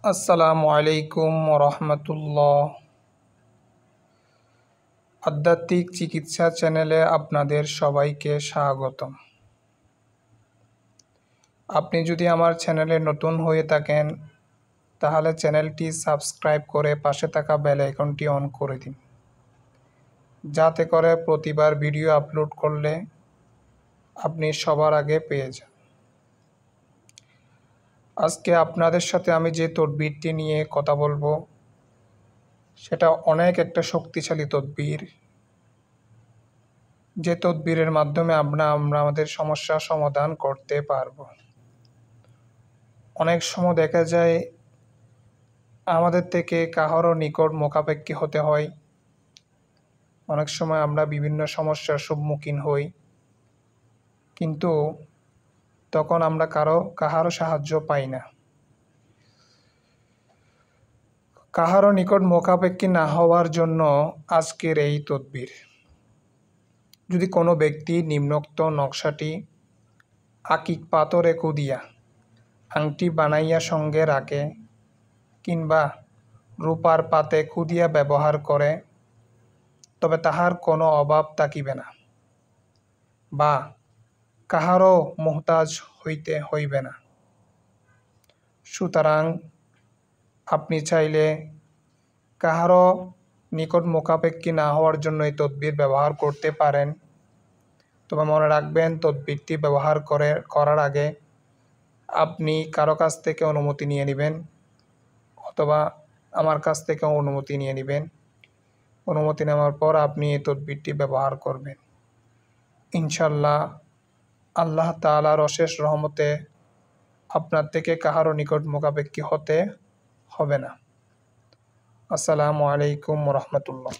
আসসালামু আলাইকুম রহমতুল্লাহ। আধ্যাত্মিক চিকিৎসা চ্যানেলে আপনাদের সবাইকে স্বাগতম। আপনি যদি আমার চ্যানেলে নতুন হয়ে থাকেন তাহলে চ্যানেলটি সাবস্ক্রাইব করে পাশে থাকা বেল আইকনটি অন করে দিন, যাতে করে প্রতিবার ভিডিও আপলোড করলে আপনি সবার আগে পেয়ে যান। আজকে আপনাদের সাথে আমি যে তদবিরটি নিয়ে কথা বলবো সেটা অনেক একটা শক্তিশালী তদবির, যে তদবিরের মাধ্যমে আমরা আমাদের সমস্যার সমাধান করতে পারবো। অনেক সময় দেখা যায় আমাদের থেকে কাহারও নিকট মুখাপেক্ষী হতে হয়। অনেক সময় আমরা বিভিন্ন সমস্যার সম্মুখীন হই, কিন্তু তখন আমরা কাহারও সাহায্য পাই না। কাহারও নিকট মুখাপেক্ষী না হওয়ার জন্য আজকের এই তদবির। যদি কোনো ব্যক্তি নিম্নোক্ত নকশাটি আকিক পাথরে কুদিয়া আংটি বানাইয়া সঙ্গে রাখে কিংবা রূপার পাতে কুদিয়া ব্যবহার করে, তবে তাহার কোনো অভাব থাকিবে না বা কাহারও মুহতাজ হইতে হইবে না। সুতরাং আপনি চাইলে কাহারও নিকট মুখাপেক্ষী না হওয়ার জন্য এই তদবির ব্যবহার করতে পারেন। তবে মনে রাখবেন, তদবিরটি ব্যবহার করার আগে আপনি কারো কাছ থেকে অনুমতি নিয়ে নেবেন অথবা আমার কাছ থেকে অনুমতি নিয়ে নেবেন। অনুমতি নেওয়ার পর আপনি এই তদবিরটি ব্যবহার করবেন। ইনশাল্লাহ আল্লাহ তাআলার অশেষ রহমতে আপনার থেকে কাহারও নিকট মুখাপেক্ষী হতে হবে না। আসসালামু আলাইকুম রহমতুল্লাহ।